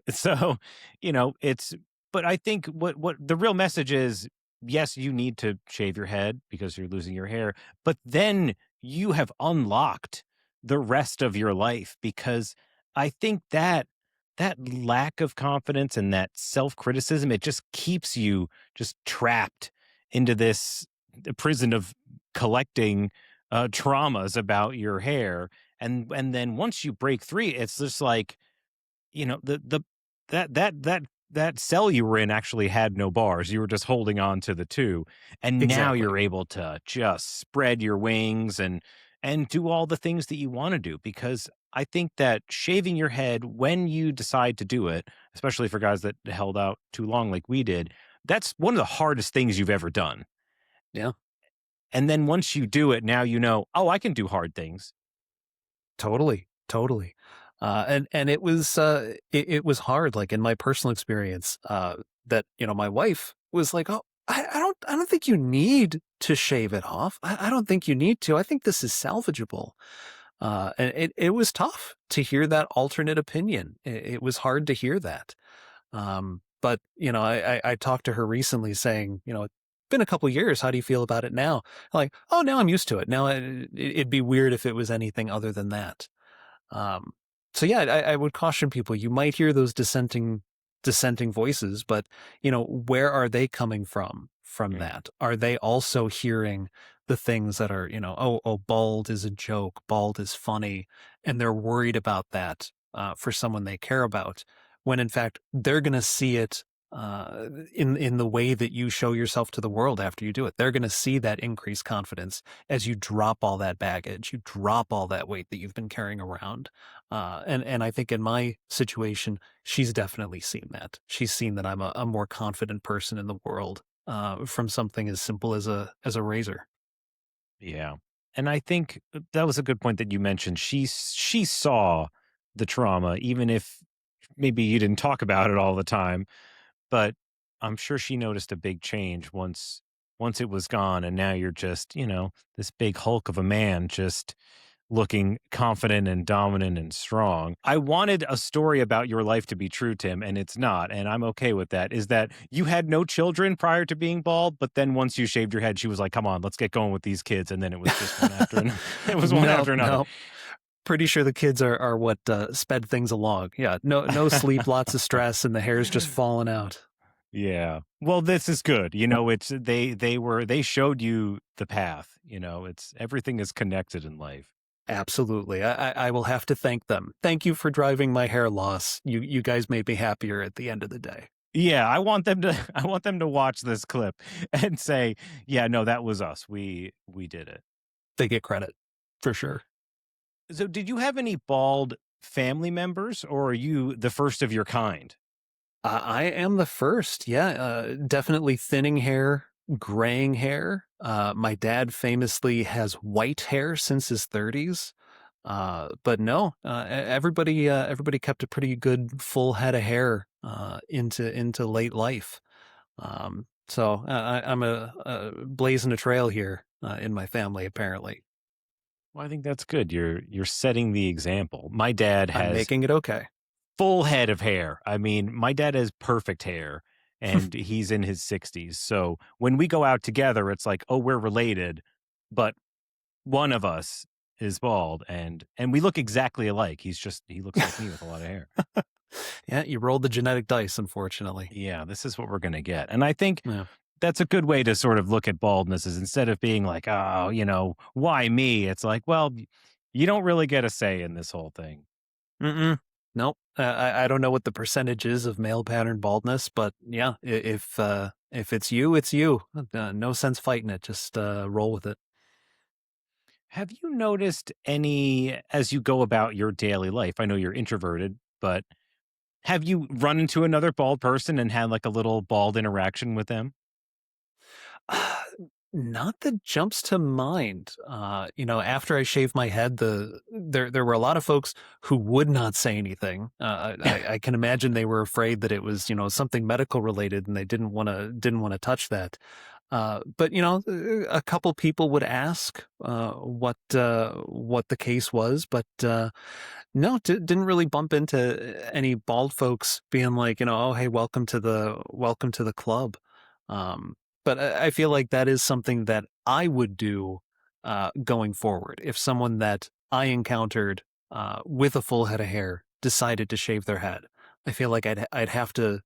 so, it's but I think what the real message is, yes, you need to shave your head because you're losing your hair, but then you have unlocked the rest of your life because I think that lack of confidence and that self-criticism, it just keeps you just trapped into this prison of collecting, traumas about your hair, and then once you break free, it's just like the that cell you were in actually had no bars. You were just holding on to the 2, and now Exactly. you're able to just spread your wings and do all the things that you wanna do, because I think that shaving your head when you decide to do it, especially for guys that held out too long like we did, that's one of the hardest things you've ever done. Yeah. And then once you do it, now "Oh, I can do hard things." Totally, totally. And it was hard, like in my personal experience, that my wife was like, "Oh, I don't think you need to shave it off. I don't think you need to. I think this is salvageable." And it was tough to hear that alternate opinion. It was hard to hear that. But I talked to her recently, saying, been a couple years. How do you feel about it now? Like, oh, now I'm used to it. Now it'd be weird if it was anything other than that. Um, so yeah, I would caution people. You might hear those dissenting voices, but where are they coming from Mm, that? Are they also hearing the things that are, oh, bald is a joke, bald is funny, and they're worried about that for someone they care about, when in fact they're going to see it in the way that you show yourself to the world after you do it. They're going to see that increased confidence as you drop all that baggage, you drop all that weight that you've been carrying around. And I think in my situation, she's definitely seen that. She's seen that I'm a more confident person in the world from something as simple as a razor. yeah. And I think that was a good point that you mentioned. She saw the trauma, even if maybe you didn't talk about it all the time. But I'm sure she noticed a big change once it was gone, and now you're just, this big hulk of a man just looking confident and dominant and strong. I wanted a story about your life to be true, Tim, and it's not, and I'm okay with that. Is that you had no children prior to being bald, but then once you shaved your head, she was like, "Come on, let's get going with these kids," and then it was just one after another. It was one No, after another. no. Pretty sure the kids are what sped things along. Yeah, no sleep, lots of stress, and the hair's just falling out. Yeah. Well, this is good. It's they showed you the path. It's everything is connected in life. Absolutely. I will have to thank them. Thank you for driving my hair loss. You guys made me happier at the end of the day. Yeah, I want them to I want them to watch this clip and say, "Yeah, no, that was us. We did it." They get credit for sure. So, did you have any bald family members, or are you the first of your kind? I am the first. Yeah, definitely thinning hair, graying hair. My dad famously has white hair since his 30s. But no, everybody kept a pretty good full head of hair into late life. So I'm blazing a trail here in my family. Apparently, Well, I think that's good. You're setting the example. My dad I'm has making it okay. full head of hair. I mean, my dad has perfect hair and he's in his 60s. So, when we go out together, it's like, "Oh, we're related, but one of us is bald and we look exactly alike. He looks like me with a lot of hair." Yeah, you rolled the genetic dice, unfortunately. Yeah, this is what we're going to get. And I think Yeah. that's a good way to sort of look at baldness is instead of being like, "Oh, why me?" It's like, well, you don't really get a say in this whole thing. Mm-mm. Nope. I don't know what the percentage is of male pattern baldness, but yeah, if it's you, it's you. No sense fighting it. Just roll with it. Have you noticed any as you go about your daily life? I know you're introverted, but have you run into another bald person and had like a little bald interaction with them? Not that jumps to mind. After I shaved my head, there were a lot of folks who would not say anything. I can imagine they were afraid that it was something medical related, and they didn't want to touch that. But a couple people would ask what the case was, but no, didn't really bump into any bald folks being like, oh, hey, welcome to the club. But I feel like that is something that I would do going forward. If someone that I encountered with a full head of hair decided to shave their head, I feel like I'd have to,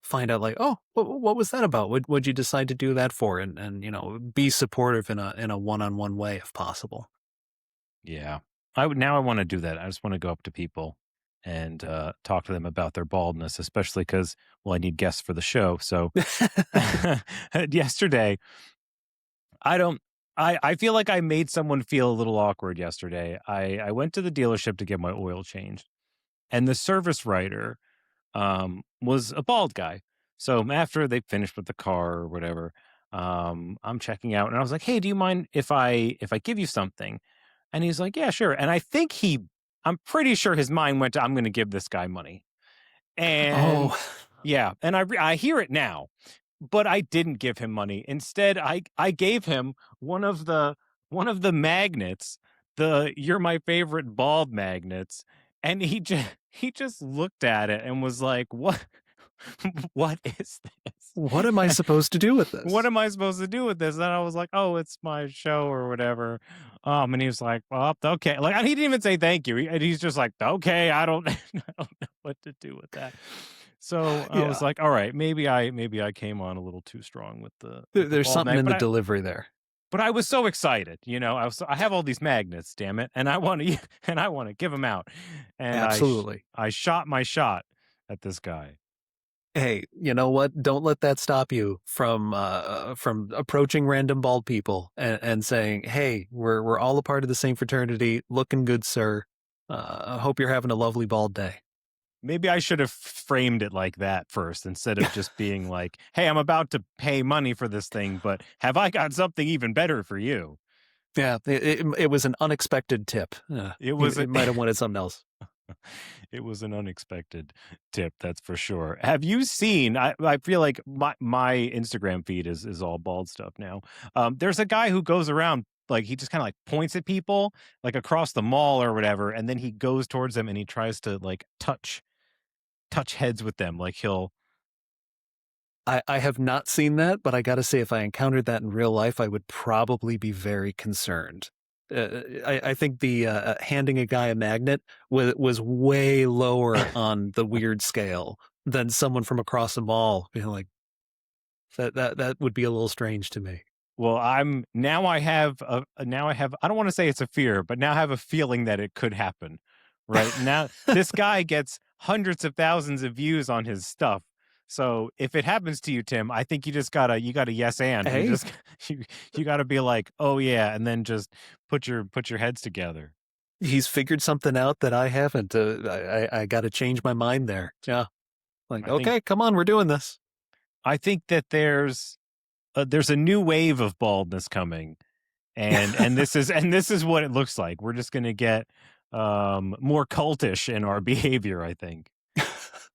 find out like, oh, what was that about? What'd you decide to do that for? And be supportive in a one-on-one way if possible. Yeah. I want to do that. I just want to go up to people and talk to them about their baldness, especially because, well, I need guests for the show. So yesterday, I don't. I feel like I made someone feel a little awkward yesterday. I went to the dealership to get my oil changed, and the service writer was a bald guy. So after they finished with the car or whatever, I'm checking out, and I was like, "Hey, do you mind if I give you something?" And he's like, "Yeah, sure." And I'm pretty sure his mind went to, "I'm going to give this guy money." And Oh, yeah, and I hear it now, but I didn't give him money. Instead, I gave him one of the magnets, the "You're my favorite bald" magnets, and he just looked at it and was like, "What what is this?" What am I supposed to do with What this? am I supposed to do with this? And I was like, oh, it's my show or whatever. And he was like, well, okay. Like, he didn't even say thank you. And he's just like, okay, I don't, I don't know what to do with that. So I was Yeah, like, all right, maybe I came on a little too strong with the there's bald something neck, in the delivery there. but I was so excited, I have all these magnets, damn it, and I want to and I want to give them out, and Absolutely. I shot my shot at this guy. Hey, you know what? Don't let that stop you from approaching random bald people and saying, "Hey, we're all a part of the same fraternity. Looking good, sir. I hope you're having a lovely bald day." Maybe I should have framed it like that first instead of just being like, "Hey, I'm about to pay money for this thing, but have I got something even better for you?" Yeah, it was an unexpected tip. It was a It might have wanted something else. it was an unexpected tip, that's for sure. Have you seen I feel like my Instagram feed is all bald stuff now. There's a guy who goes around, like, he just kinda, like, points at people, like, across the mall or whatever, and then he goes towards them and he tries to, like, touch heads with them, like, he'll I have not seen that, but I gotta say, if I encountered that in real life, I would probably be very concerned. I think the handing a guy a magnet was way lower on the weird scale than someone from across the mall being like, that would be a little strange to me. Well, I'm now I have now I have I don't wanna say it's a fear, but now I have a feeling that it could happen, right? Now this guy gets hundreds of thousands of views on his stuff. So if it happens to you, Tim, I think you gotta yes and. You Hey, just you gotta be like, "Oh, yeah," and then just put your heads together. he's figured something out that I haven't. I got to change my mind there. Yeah, like, I think okay, come on, we're doing this. I think that there's a new wave of baldness coming, and this is what it looks like. We're just gonna get more cultish in our behavior, I think.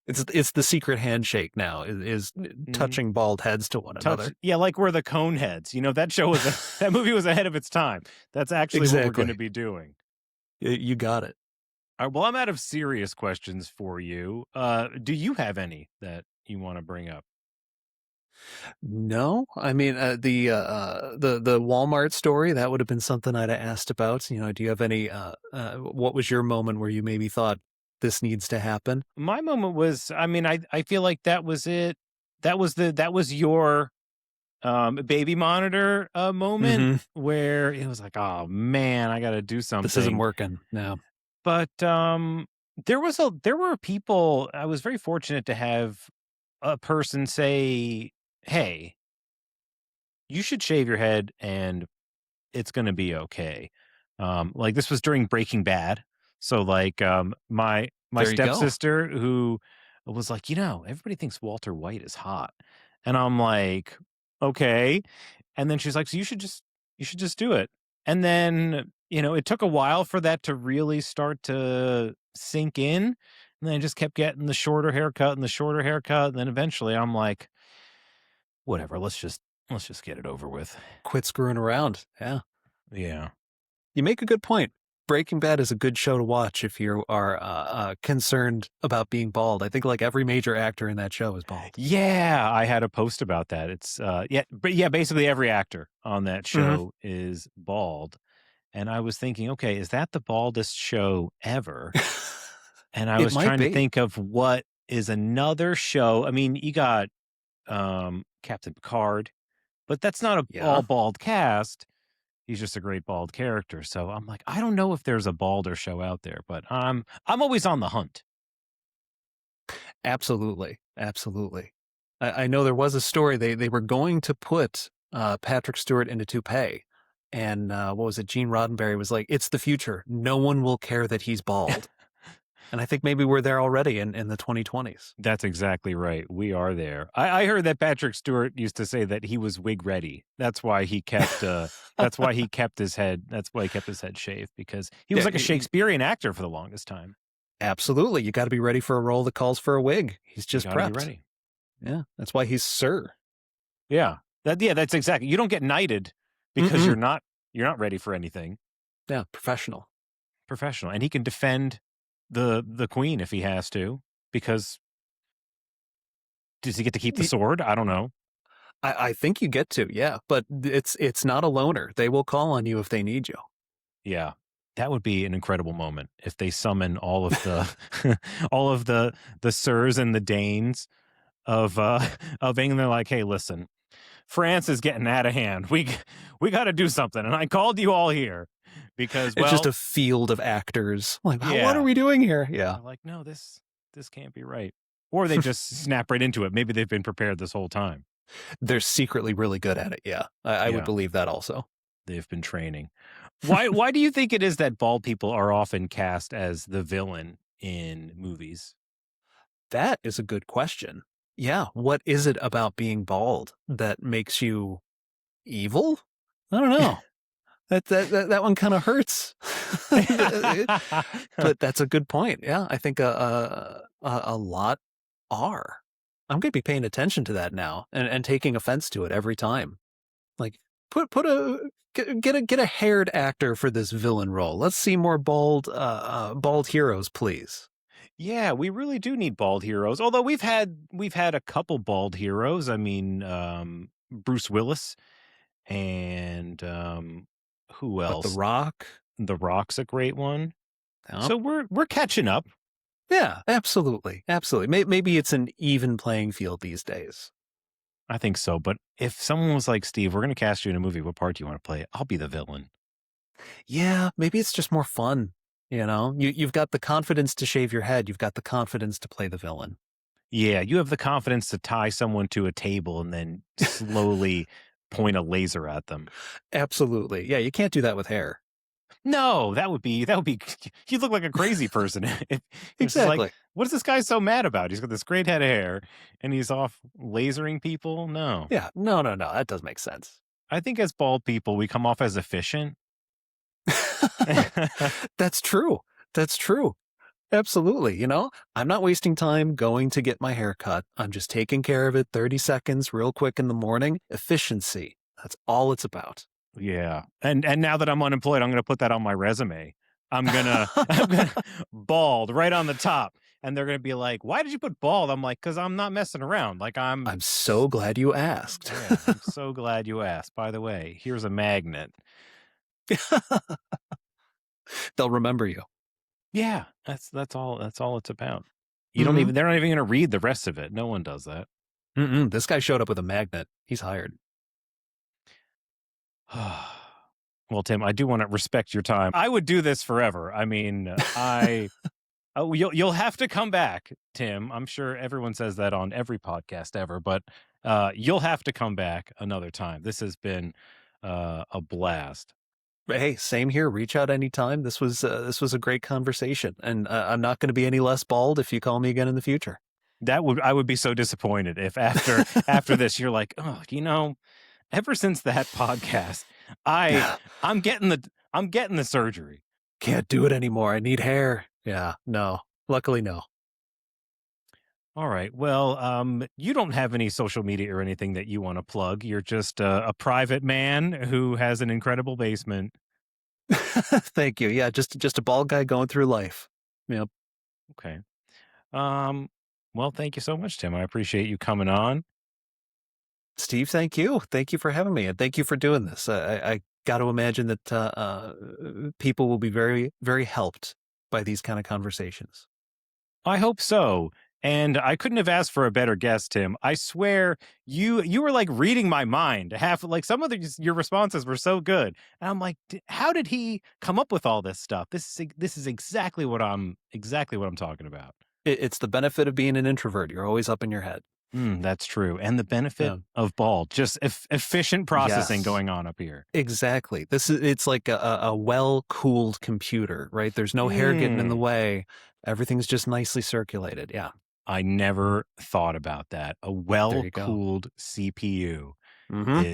It's the secret handshake now is Mhm. touching bald heads to one Touch another. Yeah, like we're the Coneheads. That show was that movie was ahead of its time. That's actually what we're gonna Exactly. be doing. You got it. Well, I'm out of serious questions for you. Do you have any that you wanna bring up? No, I mean the Walmart story that would have been something I'd have asked about. You know, do you have any? What was your moment where you maybe thought this needs to happen? My moment was, I mean, I feel like that was it. That was your baby monitor moment Hmm. where it was like, oh man, I got to do This isn't something. working. No. But there were people. I was very fortunate to have a person say, "Hey, you should shave your head and it's gonna be okay." Like, this was during Breaking Bad. So, like, my There you go. stepsister who was like, everybody thinks Walter White is hot." And I'm like, "Okay." And then she's like, "So you should just do it." And then, it took a while for that to really start to sink in. And then I just kept getting the shorter haircut and the shorter haircut. And then eventually I'm like, whatever, let's just get it over with. Quit screwing around. Yeah. Yeah. You make a good point. Breaking Bad is a good show to watch if you are concerned about being bald. I think like every major actor in that show is bald. Yeah, I had a post about that. It's yeah, but yeah, basically every actor on that Hmm. show is bald. And I was thinking, okay, is that the baldest show ever? And I It was might trying to be. think of what is another show. I mean, you got Captain Picard, but that's not a all Yeah. bald cast. He's just a great bald character. So I'm like, I don't know if there's a balder show out there, but I'm always on the hunt. Absolutely, absolutely. I know there was a story they were going to put Patrick Stewart into toupee, and what was it? Gene Roddenberry was like, "It's the future. No one will care that he's bald." And I think maybe we're there already in the 2020s. That's exactly right. We are there. I heard that Patrick Stewart used to say that he was wig ready. That's why he kept his head shaved, because he was Yeah, like a Shakespearean actor for the longest time. absolutely. You got to be ready for a role that calls for a wig. He's You just got to be prepped. ready. Yeah, that's why he's Sir. Yeah, that's exactly. You don't get knighted because Mm-mm. you're not ready for anything. Yeah, professional. Professional, and he can defend the queen if he has to, because Does he get to keep the sword? I don't know. I think you get to, yeah, but it's not a loner. They will call on you if they need you. Yeah. That would be an incredible moment if they summon all of the all of the sirs and the Danes of of England. They're like, hey, listen, France is getting out of hand. We got to do something, and I called you all here because, It's just well, a field of actors. Like, what are yeah. we doing here? Yeah, They're like, no, this can't be right. Or they just snap right into it. Maybe they've been prepared this whole time. they're secretly really good at it. Yeah, I would Yeah, believe that also. they've been training. Why do you think it is that bald people are often cast as the villain in movies? That is a good question. Yeah, what is it about being bald that makes you evil? I don't know. That one kind of hurts. But that's a good point. Yeah, I think a lot are. I'm going to be paying attention to that now and taking offense to it every time. Like put a get a haired actor for this villain role. Let's see more bald heroes, please. Yeah, we really do need bald heroes. Although we've had a couple bald heroes. I mean, Bruce Willis and who But The else? Rock, The Rock's a great one. yeah, So we're catching up. yeah, absolutely, absolutely. Maybe it's an even playing field these days. I think so. But if someone was like, Steve, we're going to cast you in a movie, what part do you want to play? I'll be the villain. Yeah, maybe it's just more fun. You've got the confidence to shave your head. You've got the confidence to play the villain. Yeah, you have the confidence to tie someone to a table and then slowly point a laser at them. Absolutely. Yeah, you can't do that with hair. No, that would be you look like a crazy person. It's just like, Exactly. what is this guy so mad about? He's got this great head of hair and he's off lasering people. No. Yeah. No, no, no. That does make sense. I think as bald people, we come off as efficient. That's true. That's true. Absolutely. I'm not wasting time going to get my hair cut. I'm just taking care of it 30 seconds real quick in the morning. Efficiency. That's all it's about. Yeah. And now that I'm unemployed, I'm gonna put that on my resume. I'm gonna bald right on the top. And they're gonna be like, why did you put bald? I'm like, because I'm not messing around. Like I'm so glad you asked. yeah, I'm so glad you asked. By the way, here's a magnet. They'll remember you. Yeah, that's all it's about. Mhm. They're not even gonna read the rest of it. No one does that. Mm-mm. This guy showed up with a magnet. He's hired. Well, Tim, I do want to respect your time. I would do this forever. I mean, you'll have to come back, Tim. I'm sure everyone says that on every podcast ever, but you'll have to come back another time. This has been a blast. Hey, same here. Reach out anytime. This was a great conversation, and I'm not going to be any less bald if you call me again in the future. I would be so disappointed if after this you're like, oh, ever since that podcast, Yeah, I'm getting the surgery. can't do it anymore. I need hair. Yeah, no. Luckily, no. All right. Well, you don't have any social media or anything that you want to plug. You're just a private man who has an incredible basement. Thank you. Yeah, just a bald guy going through life. Yep. Okay. Um, well, thank you so much, Tim. I appreciate you coming on. Steve, thank you. Thank you for having me, and thank you for doing this. I got to imagine that people will be very, very helped by these kind of conversations. I hope so. And I couldn't have asked for a better guest, Tim. I swear you were like reading my mind. Half like some of your responses were so good. And I'm like, how did he come up with all this stuff? This is exactly what I'm talking about. It's the benefit of being an introvert. You're always up in your head. That's true. And the benefit Yeah. of bald, just efficient processing Yes. going on up here. Exactly. It's like a well-cooled computer, right? There's no hair getting in the Mm. way. Everything's just nicely circulated. Yeah. I never thought about that. A There you go. well-cooled CPU Mm-hmm.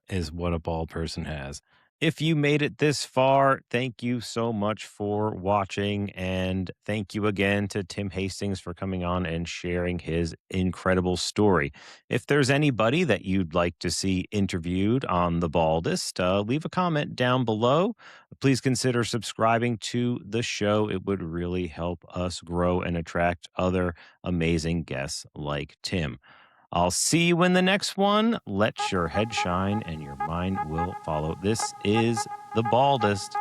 is what a bald person has. If you made it this far, thank you so much for watching. And thank you again to Tim Hastings for coming on and sharing his incredible story. If there's anybody that you'd like to see interviewed on The Baldest, leave a comment down below. Please consider subscribing to the show. It would really help us grow and attract other amazing guests like Tim. I'll see you in the next one. Let your head shine and your mind will follow. This is The Baldest.